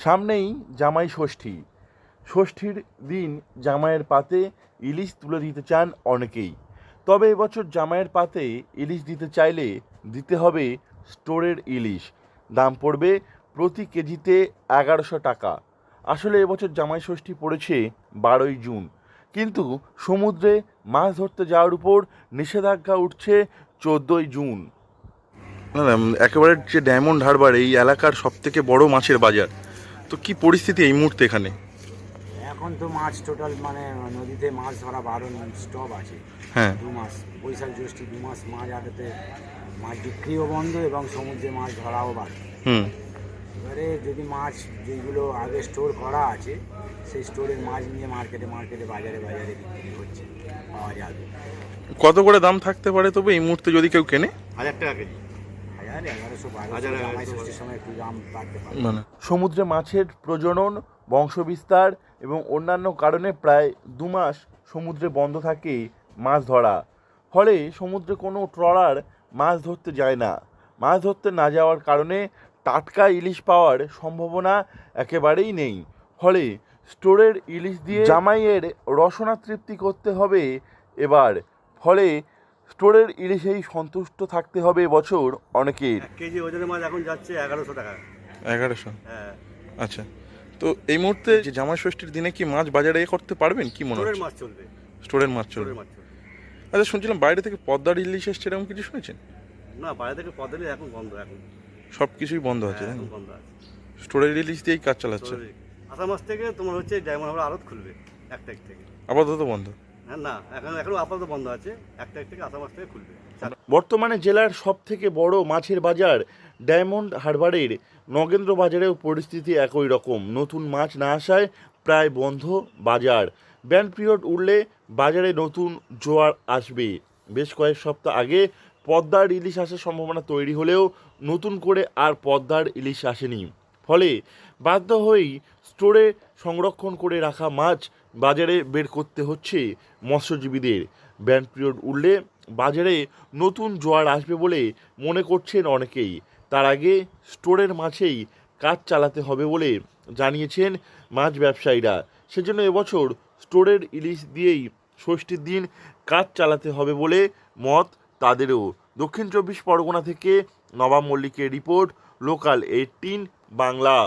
সামনেই জামাই ষষ্ঠী। ষষ্ঠীর দিন জামাইয়ের পাতে ইলিশ তুলে দিতে চান অনেকেই। তবে এবছর জামাইয়ের পাতে ইলিশ দিতে চাইলে দিতে হবে স্টোরের ইলিশ। দাম পড়বে প্রতি কেজিতে ১১০০ টাকা। আসলে এবছর জামাই ষষ্ঠী পড়েছে ১২ই জুন, কিন্তু সমুদ্রে মাছ ধরতে যাওয়ার উপর নিষেধাজ্ঞা উঠছে ১৪ই জুন। না না, একেবারে যে ডায়মন্ড হারবার এই এলাকার সব থেকে বড় মাছের বাজার, তো কি পরিস্থিতি এই মুহূর্তে এখানে? এখন তো মাছ টোটাল মানে নদীতে মাছ ধরা বারণ স্টপ আছে। হ্যাঁ। 2 মাস, বৈশাখ জ্যৈষ্ঠী 2 মাস মাছ আড়তে মাছ বিক্রিও বন্ধ এবং সমুদ্রে মাছ ধরাও বাদ। হুম। এবারে যদি মাছ যেগুলো আগে স্টোর করা আছে সেই স্টোরের মাছ নিয়ে মার্কেটে বাজারে বিক্রি হচ্ছে, পাওয়া যাবে। কত করে দাম থাকতে পারে তবে এই মুহূর্তে যদি কেউ কেনে? 1000 টাকা কেজি। 1100-1200 জামাই ষষ্ঠীর সময় একটু দাম বাড়তে পারে। মানে সমুদ্রে মাছের প্রজনন, বংশবিস্তার এবং অন্যান্য কারণে প্রায় 2 মাস সমুদ্রে বন্ধ থাকে মাছ ধরা। ফলে সমুদ্রে কোনো ট্রলার মাছ ধরতে যায় না। মাছ ধরতে না যাওয়ার কারণে টাটকা ইলিশ পাওয়ার সম্ভাবনা একেবারেই নেই। ফলে স্টোরের ইলিশ দিয়ে জামাইয়ের রসনা তৃপ্তি করতে হবে এবার। ফলে স্টোরের ইলিশেই সন্তুষ্ট থাকতে হবে এবছর অনেকের। 1 কেজি ওজনের মাছ এখন যাচ্ছে 1100 টাকা। 1100? হ্যাঁ। আচ্ছা, তো এই মুহূর্তে যে জামাই ষষ্ঠীর দিনে কি মাছ বাজারে করতে পারবেন কি মনে স্টোরের হচ্ছে? মাছ চলবে। স্টোরের মাছ চলবে। স্টোরের মাছ চলবে। আচ্ছা, শুনছিলাম বাইরে থেকে পদ্মার ইলিশ এসছে, এরকম কিছু শুনেছেন? না, বাইরে থেকে পদ্মালি এখন বন্ধ এখন। সব কিছুই বন্ধ আছে, হ্যাঁ, তাই এখন না? বন্ধ আছে। স্টোরের ইলিশ দিয়েই কাজ চালাচ্ছে। স্টোরে আষাঢ় মাস থেকে তোমার হচ্ছে ডায়মন্ড হারবার আড়ত খুলবে 1 তারিখ থেকে। আপাতত বন্ধ। হ্যাঁ, না এখনো আপাতত বন্ধ আছে। 1 তারিখ থেকে আষাঢ় মাস থেকে খুলবে। বর্তমানে জেলার সব থেকে বড় মাছের বাজার ডায়মন্ড হারবারের নগেন্দ্র বাজারেও পরিস্থিতি একই রকম। নতুন মাছ না আসায় প্রায় বন্ধ বাজার। ব্যান্ড পিরিয়ড উঠলে বাজারে নতুন জোয়ার আসবে। বেশ কয়েক সপ্তাহ আগে পদ্মার ইলিশ আসার সম্ভাবনা তৈরি হলেও নতুন করে আর পদ্মার ইলিশ আসেনি। ফলে বাধ্য হয়েই স্টোরে সংরক্ষণ করে রাখা মাছ বাজারে বের করতে হচ্ছে মৎস্যজীবীদের। ব্যান্ড পিরিয়ড উঠলে বাজারে নতুন জোয়ার আসবে বলে মনে করছেন অনেকেই। তার আগে স্টোরের মাছেই কাজ চালাতে হবে বলে জানিয়েছেন মাছ ব্যবসায়ীরা। সেজন্য এবছর স্টোরের ইলিশ দিয়েই ষষ্ঠীর দিন কাজ চালাতে হবে বলে মত তাদেরও। দক্ষিণ 24 পরগনা থেকে নবাব মল্লিকের রিপোর্ট, লোকাল 18 বাংলা।